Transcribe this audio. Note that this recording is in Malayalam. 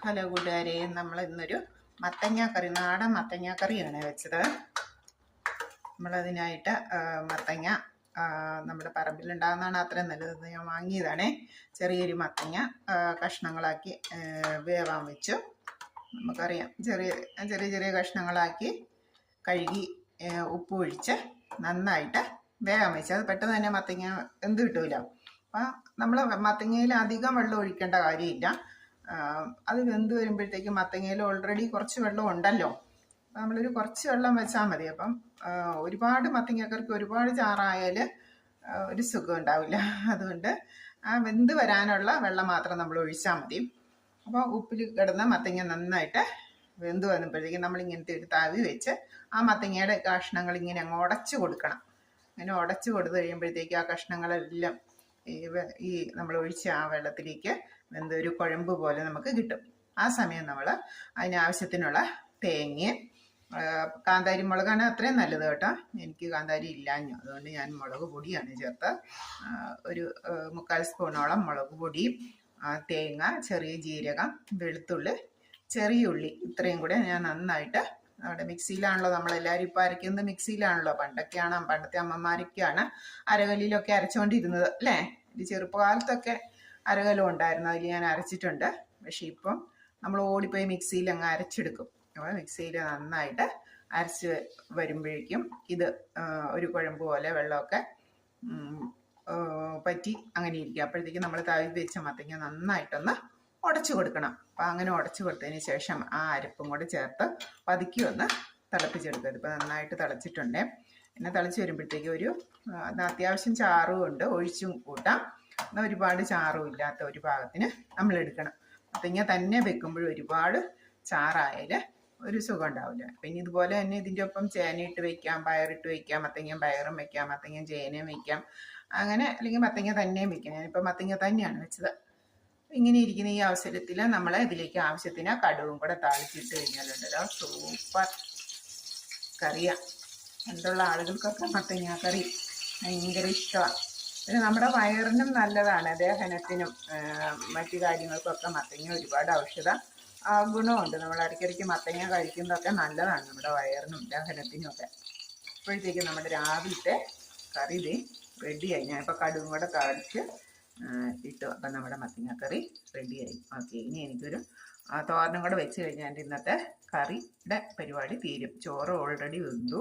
ഹലോ കൂട്ടുകാരെ, നമ്മൾ ഇന്നൊരു മത്തങ്ങാക്കറി, നാടൻ മത്തങ്ങാക്കറിയാണ് വെച്ചത്. നമ്മളതിനായിട്ട് മത്തങ്ങ നമ്മുടെ പറമ്പിലുണ്ടാകുന്നതാണ് അത്രയും നല്ലത്. ഞാൻ വാങ്ങിയതാണേ. ചെറിയൊരു മത്തങ്ങ കഷ്ണങ്ങളാക്കി വേവാൻ വെച്ചു. നമുക്കറിയാം, ചെറിയ ചെറിയ ചെറിയ കഷ്ണങ്ങളാക്കി കഴുകി ഉപ്പ് ഒഴിച്ച് നന്നായിട്ട് വേവാൻ വെച്ചു. അത് പെട്ടെന്ന് തന്നെ മത്തങ്ങ എന്ത് കിട്ടൂല. അപ്പം നമ്മൾ മത്തങ്ങയിൽ അധികം വെള്ളം ഒഴിക്കേണ്ട കാര്യമില്ല. അത് വെന്ത് വരുമ്പോഴത്തേക്കും മത്തങ്ങയിൽ ഓൾറെഡി കുറച്ച് വെള്ളം ഉണ്ടല്ലോ. നമ്മളൊരു കുറച്ച് വെള്ളം വെച്ചാൽ മതി. അപ്പം ഒരുപാട് മത്തങ്ങക്കറിക്ക് ഒരുപാട് ചാറായാൽ ഒരു സുഖം ഉണ്ടാവില്ല. അതുകൊണ്ട് ആ വെന്ത് വരാനുള്ള വെള്ളം മാത്രം നമ്മൾ ഒഴിച്ചാൽ മതി. അപ്പോൾ ഉപ്പിൽ കിടന്ന മത്തങ്ങ നന്നായിട്ട് വെന്ത് വന്നപ്പോഴത്തേക്കും നമ്മളിങ്ങനത്തെ ഒരു തവി വെച്ച് ആ മത്തങ്ങയുടെ കഷ്ണങ്ങൾ ഇങ്ങനെ അങ്ങ് ഉടച്ചു കൊടുക്കണം. അങ്ങനെ ഉടച്ചു കൊടുത്തു കഴിയുമ്പോഴത്തേക്കും ആ കഷ്ണങ്ങളെല്ലാം ഈ നമ്മൾ ഒഴിച്ച ആ വെള്ളത്തിലേക്ക് വെന്തൊരു കുഴമ്പ് പോലെ നമുക്ക് കിട്ടും. ആ സമയം നമ്മൾ അതിനാവശ്യത്തിനുള്ള തേങ്ങയും കാന്താരി മുളകാണ് അത്രയും നല്ലത് കേട്ടോ. എനിക്ക് കാന്താരി ഇല്ലാഞ്ഞു, അതുകൊണ്ട് ഞാൻ മുളക് പൊടിയാണ് ചേർത്ത്. ഒരു 3/4 സ്പൂണോളം മുളക് പൊടിയും തേങ്ങ, ചെറിയ ജീരകം, വെളുത്തുള്ളി, ചെറിയ ഉള്ളി, ഇത്രയും കൂടെ ഞാൻ നന്നായിട്ട് അവിടെ മിക്സിയിലാണല്ലോ നമ്മളെല്ലാവരും ഇപ്പോൾ അരയ്ക്കുന്നത്. മിക്സിയിലാണല്ലോ. പണ്ടത്തെ അമ്മമാരൊക്കെയാണ് അരകല്ലിലൊക്കെ അരച്ചുകൊണ്ടിരുന്നത് അല്ലേ. ഇത് ചെറുപ്പകാലത്തൊക്കെ അരകല്ലും ഉണ്ടായിരുന്നു, അതിൽ ഞാൻ അരച്ചിട്ടുണ്ട്. പക്ഷെ ഇപ്പം നമ്മൾ ഓടിപ്പോയി മിക്സിയിൽ അങ്ങ് അരച്ചെടുക്കും. അപ്പോൾ മിക്സിയിൽ നന്നായിട്ട് അരച്ച് വരുമ്പോഴേക്കും ഇത് ഒരു കുഴമ്പ് പോലെ വെള്ളമൊക്കെ പറ്റി അങ്ങനെ ഇരിക്കുക. അപ്പോഴത്തേക്കും നമ്മൾ തവി വെച്ച മത്തങ്ങ നന്നായിട്ടൊന്ന് ഉടച്ചു കൊടുക്കണം. അപ്പം അങ്ങനെ ഉടച്ചു കൊടുത്തതിന് ശേഷം ആ അരപ്പും കൂടെ ചേർത്ത് പതുക്കി ഒന്ന് തിളപ്പിച്ചെടുക്കുക. ഇതിപ്പോൾ നന്നായിട്ട് തിളച്ചിട്ടുണ്ട്. പിന്നെ തിളച്ച് വരുമ്പോഴത്തേക്കും അത്യാവശ്യം ചാറും ഉണ്ട്, ഒഴിച്ചും കൂട്ടാം. എന്നാൽ ഒരുപാട് ചാറും ഇല്ലാത്ത ഒരു പാകത്തിന് നമ്മൾ എടുക്കണം. മത്തങ്ങ തന്നെ വെക്കുമ്പോഴും ഒരുപാട് ചാറായാൽ ഒരു സുഖം ഉണ്ടാവില്ല. പിന്നെ ഇതുപോലെ തന്നെ ഇതിൻ്റെ ഒപ്പം ചേനയിട്ട് വയ്ക്കാം, പയറിട്ട് വയ്ക്കാം, മത്തങ്ങ പയറും വയ്ക്കാം, മത്തങ്ങ ചേനയും വയ്ക്കാം, അങ്ങനെ. അല്ലെങ്കിൽ മത്തങ്ങ തന്നെയും വയ്ക്കാം. ഞാനിപ്പോൾ മത്തങ്ങ തന്നെയാണ് വെച്ചത്. ഇങ്ങനെ ഇരിക്കുന്ന ഈ അവസരത്തിൽ നമ്മൾ ഇതിലേക്ക് ആവശ്യത്തിന് കടുവും കൂടെ താളിച്ചിട്ട് കഴിഞ്ഞാലുണ്ടല്ലോ സൂപ്പർ കറിയാണ്. പണ്ടുള്ള ആളുകൾക്കൊക്കെ മത്തങ്ങ കറി ഭയങ്കര ഇഷ്ടമാണ്. പിന്നെ നമ്മുടെ വയറിനും നല്ലതാണ്, ദഹനത്തിനും മറ്റു കാര്യങ്ങൾക്കൊക്കെ മത്തങ്ങ ഒരുപാട് ഔഷധ ഗുണമുണ്ട്. നമ്മൾ ഇടയ്ക്കിടയ്ക്ക് മത്തങ്ങ കഴിക്കുന്നതൊക്കെ നല്ലതാണ് നമ്മുടെ വയറിനും ദഹനത്തിനും ഒക്കെ. അപ്പോഴത്തേക്കും നമ്മുടെ രാവിലത്തെ കറി ഇത് റെഡിയായി. ഞാനിപ്പോൾ കടുവും കൂടെ താളിച്ച് ഇട്ടു. അപ്പം നമ്മുടെ മത്തങ്ങക്കറി റെഡിയായി. ഓക്കെ, ഇനി എനിക്കൊരു തോരനും കൂടെ വെച്ച് കഴിഞ്ഞാൽ എൻ്റെ ഇന്നത്തെ കറിയുടെ പരിപാടി തീരും. ചോറ് ഓൾറെഡി വെന്തു.